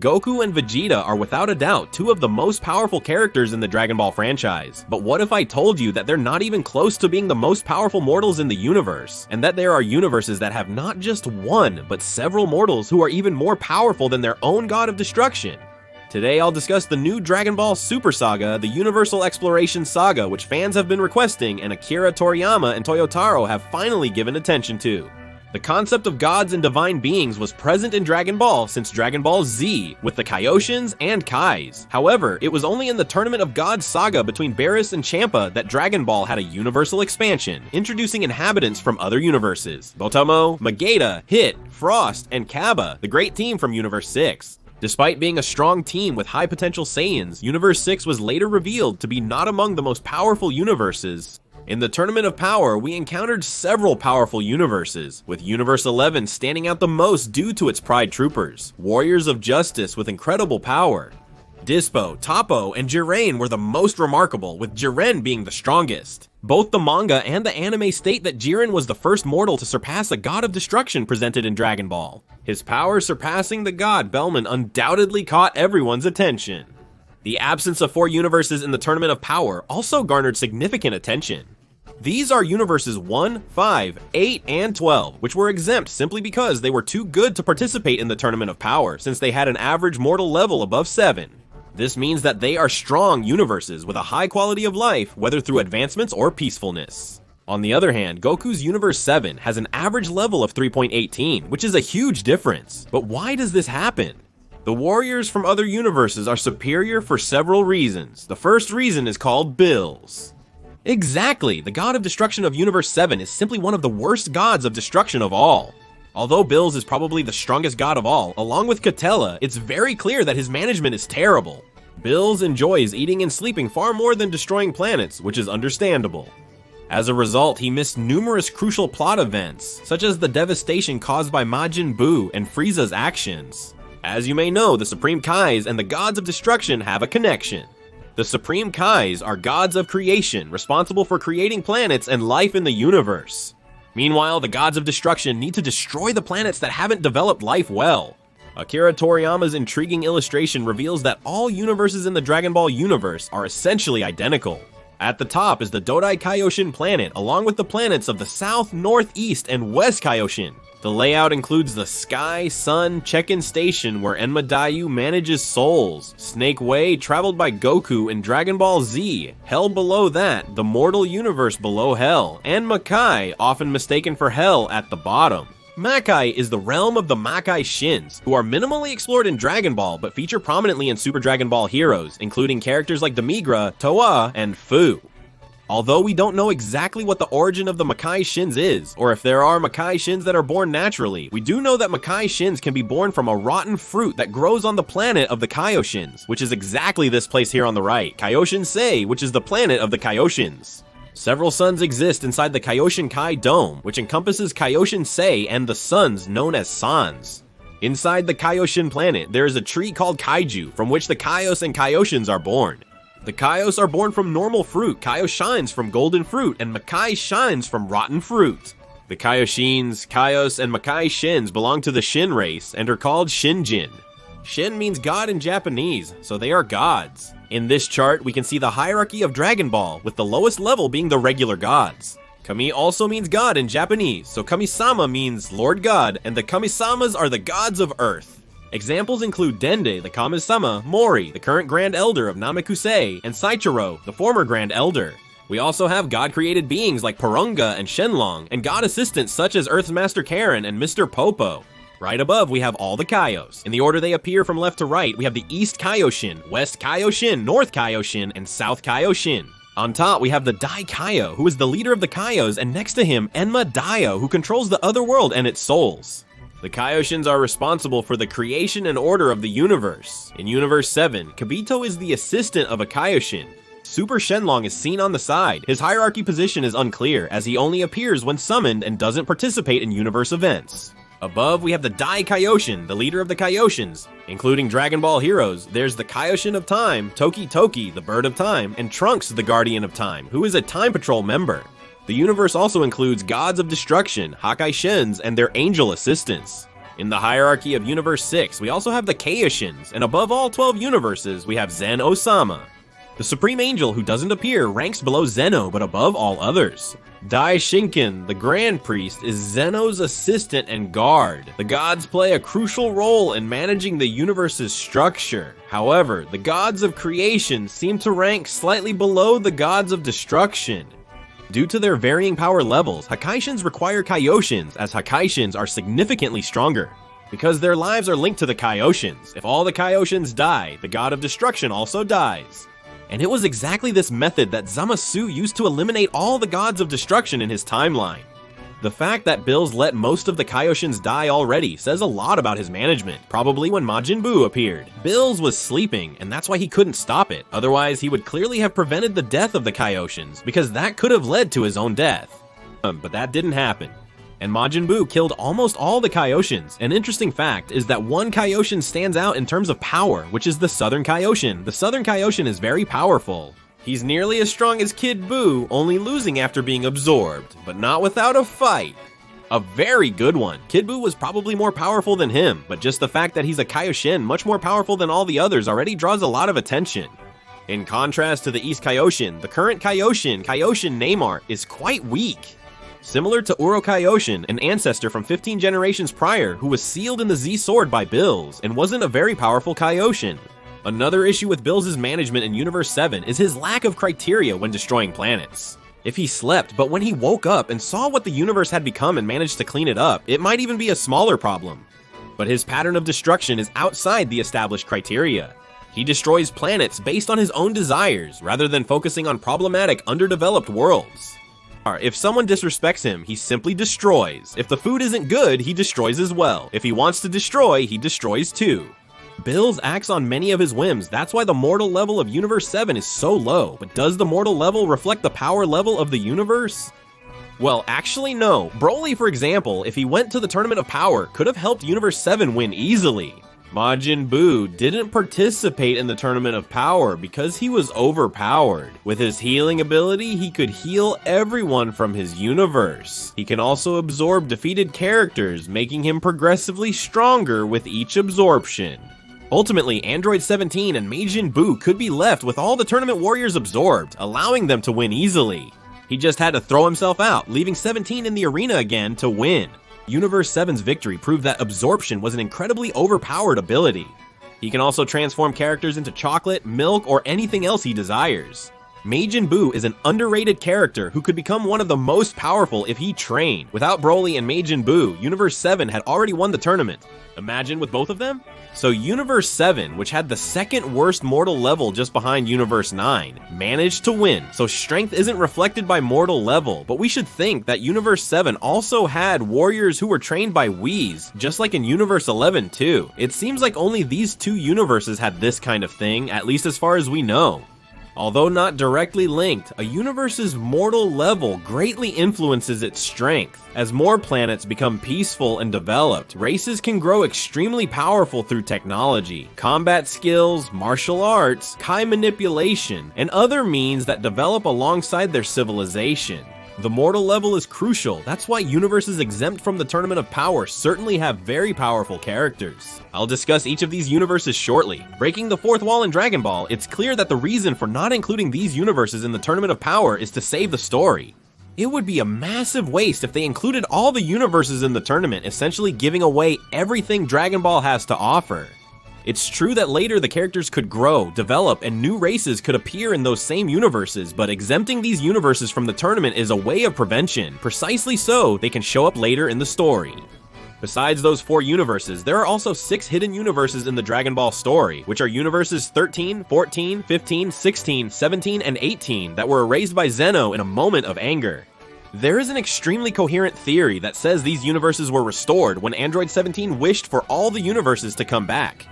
Goku and Vegeta are without a doubt two of the most powerful characters in the Dragon Ball franchise. But what if I told you that they're not even close to being the most powerful mortals in the universe, and that there are universes that have not just one, but several mortals who are even more powerful than their own god of destruction? Today I'll discuss the new Dragon Ball Super Saga, the Universal Exploration Saga, which fans have been requesting and Akira Toriyama and Toyotaro have finally given attention to. The concept of gods and divine beings was present in Dragon Ball since Dragon Ball Z, with the Kaioshins and Kais. However, it was only in the Tournament of Gods saga between Beerus and Champa that Dragon Ball had a universal expansion, introducing inhabitants from other universes: Botamo, Mageda, Hit, Frost, and Kaba, the great team from Universe 6. Despite being a strong team with high potential Saiyans, Universe 6 was later revealed to be not among the most powerful universes. In the Tournament of Power, we encountered several powerful universes, with Universe 11 standing out the most due to its Pride Troopers, warriors of justice with incredible power. Dispo, Toppo, and Jiren were the most remarkable, with Jiren being the strongest. Both the manga and the anime state that Jiren was the first mortal to surpass a god of destruction presented in Dragon Ball. His power surpassing the god Bellman undoubtedly caught everyone's attention. The absence of 4 universes in the Tournament of Power also garnered significant attention. These are universes 1, 5, 8, and 12, which were exempt simply because they were too good to participate in the Tournament of Power, since they had an average mortal level above 7. This means that they are strong universes with a high quality of life, whether through advancements or peacefulness. On the other hand, Goku's Universe 7 has an average level of 3.18, which is a huge difference. But why does this happen? The warriors from other universes are superior for several reasons. The first reason is called Bills. Exactly, the god of destruction of Universe 7 is simply one of the worst gods of destruction of all. Although Bills is probably the strongest god of all, along with Katella, it's very clear that his management is terrible. Bills enjoys eating and sleeping far more than destroying planets, which is understandable. As a result, he missed numerous crucial plot events, such as the devastation caused by Majin Buu and Frieza's actions. As you may know, the Supreme Kais and the gods of destruction have a connection. The Supreme Kais are gods of creation, responsible for creating planets and life in the universe. Meanwhile, the gods of destruction need to destroy the planets that haven't developed life well. Akira Toriyama's intriguing illustration reveals that all universes in the Dragon Ball universe are essentially identical. At the top is the Dodai Kaioshin planet, along with the planets of the South, North, East, and West Kaioshin. The layout includes the Sky, Sun, check-in station where Enma Dayu manages souls, Snake Way traveled by Goku in Dragon Ball Z, Hell below that, the mortal universe below Hell, and Makai, often mistaken for Hell, at the bottom. Makai is the realm of the Makai Shins, who are minimally explored in Dragon Ball but feature prominently in Super Dragon Ball Heroes, including characters like Demigra, Toa, and Fu. Although we don't know exactly what the origin of the Makai Shins is, or if there are Makai Shins that are born naturally, we do know that Makai Shins can be born from a rotten fruit that grows on the planet of the Kaioshins, which is exactly this place here on the right, Kaioshin Sei, which is the planet of the Kaioshins. Several suns exist inside the Kaioshin Kai Dome, which encompasses Kaioshin Sei and the suns known as Sans. Inside the Kaioshin planet, there is a tree called Kaiju, from which the Kaios and Kaioshins are born. The Kaios are born from normal fruit, Kaios shines from golden fruit, and Makai shines from rotten fruit. The Kaioshins, Kaios, and Makai Shins belong to the Shin race and are called Shinjin. Shin means god in Japanese, so they are gods. In this chart, we can see the hierarchy of Dragon Ball, with the lowest level being the regular gods. Kami also means god in Japanese, so Kami-sama means Lord God, and the Kami-samas are the gods of Earth. Examples include Dende, the Kami-sama, Mori, the current Grand Elder of Namekusei, and Saichiro, the former Grand Elder. We also have god-created beings like Porunga and Shenlong, and god assistants such as Earth's Master Karen and Mr. Popo. Right above, we have all the Kaios. In the order they appear from left to right, we have the East Kaioshin, West Kaioshin, North Kaioshin, and South Kaioshin. On top, we have the Dai Kaio, who is the leader of the Kaios, and next to him, Enma Daio, who controls the other world and its souls. The Kaioshins are responsible for the creation and order of the universe. In Universe 7, Kibito is the assistant of a Kaioshin. Super Shenlong is seen on the side. His hierarchy position is unclear, as he only appears when summoned and doesn't participate in universe events. Above, we have the Dai Kaioshin, the leader of the Kaioshins. Including Dragon Ball heroes, there's the Kaioshin of Time, Toki Toki, the Bird of Time, and Trunks, the Guardian of Time, who is a Time Patrol member. The universe also includes gods of destruction, Hakai Shins, and their angel assistants. In the hierarchy of Universe 6, we also have the Kaioshins, and above all 12 universes, we have Zen Osama. The Supreme Angel, who doesn't appear, ranks below Zeno, but above all others. Dai Shinken, the Grand Priest, is Zeno's assistant and guard. The gods play a crucial role in managing the universe's structure. However, the gods of creation seem to rank slightly below the gods of destruction. Due to their varying power levels, Hakaishins require Kaioshins, as Hakaishins are significantly stronger. Because their lives are linked to the Kaioshins, if all the Kaioshins die, the god of destruction also dies. And it was exactly this method that Zamasu used to eliminate all the gods of destruction in his timeline. The fact that Bills let most of the Kaioshins die already says a lot about his management, probably when Majin Buu appeared. Bills was sleeping, and that's why he couldn't stop it, otherwise he would clearly have prevented the death of the Kaioshins, because that could have led to his own death. But that didn't happen. And Majin Buu killed almost all the Kaioshins. An interesting fact is that one Kaioshin stands out in terms of power, which is the Southern Kaioshin. The Southern Kaioshin is very powerful. He's nearly as strong as Kid Buu, only losing after being absorbed, but not without a fight. A very good one. Kid Buu was probably more powerful than him, but just the fact that he's a Kaioshin much more powerful than all the others already draws a lot of attention. In contrast to the East Kaioshin, the current Kaioshin Neymar, is quite weak. Similar to Uro Kaioshin, an ancestor from 15 generations prior who was sealed in the Z-Sword by Bills and wasn't a very powerful Kaioshin. Another issue with Bills' management in Universe 7 is his lack of criteria when destroying planets. If he slept, but when he woke up and saw what the universe had become and managed to clean it up, it might even be a smaller problem. But his pattern of destruction is outside the established criteria. He destroys planets based on his own desires, rather than focusing on problematic, underdeveloped worlds. If someone disrespects him, he simply destroys. If the food isn't good, he destroys as well. If he wants to destroy, he destroys too. Bills acts on many of his whims, that's why the mortal level of Universe 7 is so low. But does the mortal level reflect the power level of the universe? Well, actually no. Broly, for example, if he went to the Tournament of Power, could have helped Universe 7 win easily. Majin Buu didn't participate in the Tournament of Power because he was overpowered. With his healing ability, he could heal everyone from his universe. He can also absorb defeated characters, making him progressively stronger with each absorption. Ultimately, Android 17 and Majin Buu could be left with all the tournament warriors absorbed, allowing them to win easily. He just had to throw himself out, leaving 17 in the arena again to win. Universe 7's victory proved that absorption was an incredibly overpowered ability. He can also transform characters into chocolate, milk, or anything else he desires. Majin Buu is an underrated character who could become one of the most powerful if he trained. Without Broly and Majin Buu, Universe 7 had already won the tournament. Imagine with both of them? So Universe 7, which had the second worst mortal level just behind Universe 9, managed to win, so strength isn't reflected by mortal level, but we should think that Universe 7 also had warriors who were trained by Whis, just like in Universe 11 too. It seems like only these two universes had this kind of thing, at least as far as we know. Although not directly linked, a universe's mortal level greatly influences its strength. As more planets become peaceful and developed, races can grow extremely powerful through technology, combat skills, martial arts, Kai manipulation, and other means that develop alongside their civilization. The mortal level is crucial, that's why universes exempt from the Tournament of Power certainly have very powerful characters. I'll discuss each of these universes shortly. Breaking the fourth wall in Dragon Ball, it's clear that the reason for not including these universes in the Tournament of Power is to save the story. It would be a massive waste if they included all the universes in the tournament, essentially giving away everything Dragon Ball has to offer. It's true that later the characters could grow, develop, and new races could appear in those same universes, but exempting these universes from the tournament is a way of prevention, precisely so they can show up later in the story. Besides those 4 universes, there are also 6 hidden universes in the Dragon Ball story, which are universes 13, 14, 15, 16, 17, and 18 that were erased by Zeno in a moment of anger. There is an extremely coherent theory that says these universes were restored when Android 17 wished for all the universes to come back.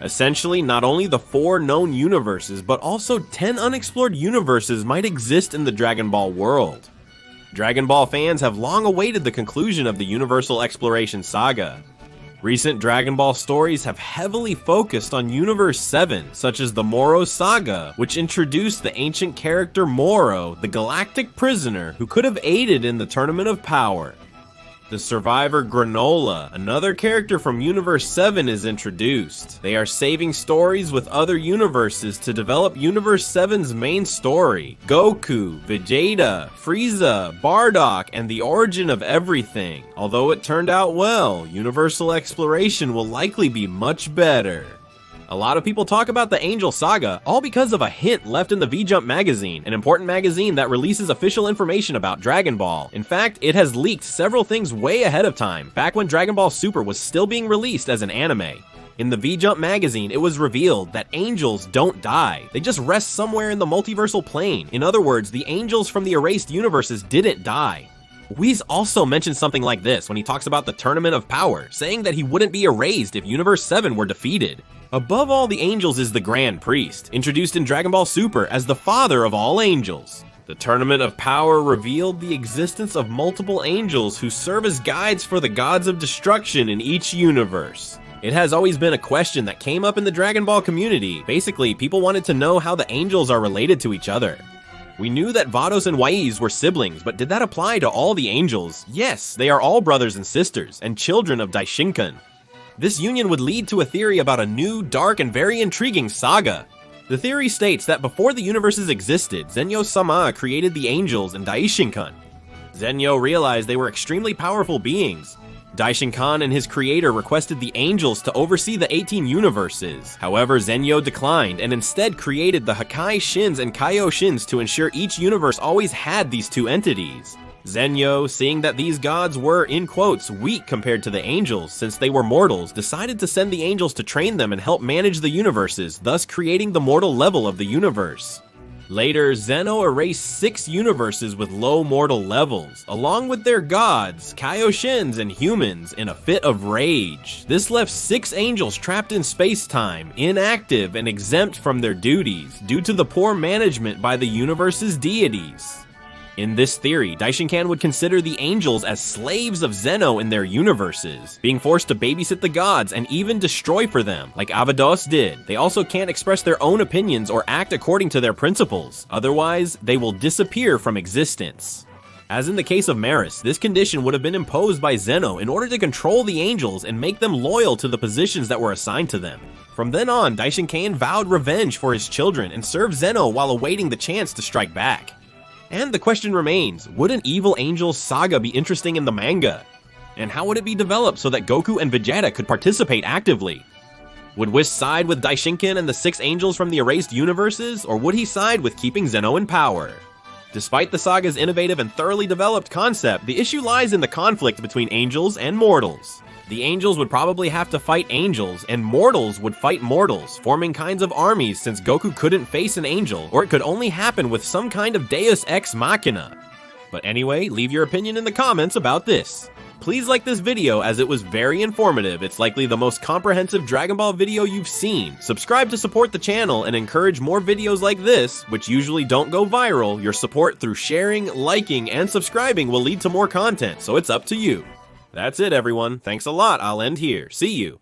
Essentially, not only the 4 known universes, but also 10 unexplored universes might exist in the Dragon Ball world. Dragon Ball fans have long awaited the conclusion of the Universal Exploration Saga. Recent Dragon Ball stories have heavily focused on Universe 7, such as the Moro Saga, which introduced the ancient character Moro, the galactic prisoner who could have aided in the Tournament of Power. The survivor Granola, another character from Universe 7, is introduced. They are saving stories with other universes to develop Universe 7's main story, Goku, Vegeta, Frieza, Bardock, and the origin of everything. Although it turned out well, universal exploration will likely be much better. A lot of people talk about the Angel Saga, all because of a hint left in the V-Jump magazine, an important magazine that releases official information about Dragon Ball. In fact, it has leaked several things way ahead of time, back when Dragon Ball Super was still being released as an anime. In the V-Jump magazine, it was revealed that angels don't die. They just rest somewhere in the multiversal plane. In other words, the angels from the erased universes didn't die. Whis also mentions something like this when he talks about the Tournament of Power, saying that he wouldn't be erased if Universe 7 were defeated. Above all the angels is the Grand Priest, introduced in Dragon Ball Super as the father of all angels. The Tournament of Power revealed the existence of multiple angels who serve as guides for the gods of destruction in each universe. It has always been a question that came up in the Dragon Ball community. Basically, people wanted to know how the angels are related to each other. We knew that Vados and Whis were siblings, but did that apply to all the angels? Yes, they are all brothers and sisters, and children of Daishinkan. This union would lead to a theory about a new, dark, and very intriguing saga. The theory states that before the universes existed, Zenyo-sama created the angels and Daishinkan. Zenyo realized they were extremely powerful beings. Daishinkan and his creator requested the angels to oversee the 18 universes. However, Zenyo declined and instead created the Hakai Shins and Kaio Shins to ensure each universe always had these two entities. Zenyo, seeing that these gods were, in quotes, weak compared to the angels since they were mortals, decided to send the angels to train them and help manage the universes, thus creating the mortal level of the universe. Later, Zeno erased 6 universes with low mortal levels, along with their gods, Kaioshins and humans, in a fit of rage. This left 6 angels trapped in space-time, inactive and exempt from their duties, due to the poor management by the universe's deities. In this theory, Daishinkan would consider the angels as slaves of Zeno in their universes, being forced to babysit the gods and even destroy for them, like Avados did. They also can't express their own opinions or act according to their principles, otherwise they will disappear from existence. As in the case of Maris, this condition would have been imposed by Zeno in order to control the angels and make them loyal to the positions that were assigned to them. From then on, Daishinkan vowed revenge for his children and served Zeno while awaiting the chance to strike back. And the question remains, would an Evil Angel Saga be interesting in the manga? And how would it be developed so that Goku and Vegeta could participate actively? Would Whis side with Daishinkan and the 6 angels from the erased universes, or would he side with keeping Zeno in power? Despite the saga's innovative and thoroughly developed concept, the issue lies in the conflict between angels and mortals. The angels would probably have to fight angels, and mortals would fight mortals, forming kinds of armies since Goku couldn't face an angel, or it could only happen with some kind of Deus Ex Machina. But anyway, leave your opinion in the comments about this. Please like this video as it was very informative. It's likely the most comprehensive Dragon Ball video you've seen. Subscribe to support the channel and encourage more videos like this, which usually don't go viral. Your support through sharing, liking, and subscribing will lead to more content, so it's up to you. That's it, everyone. Thanks a lot. I'll end here. See you.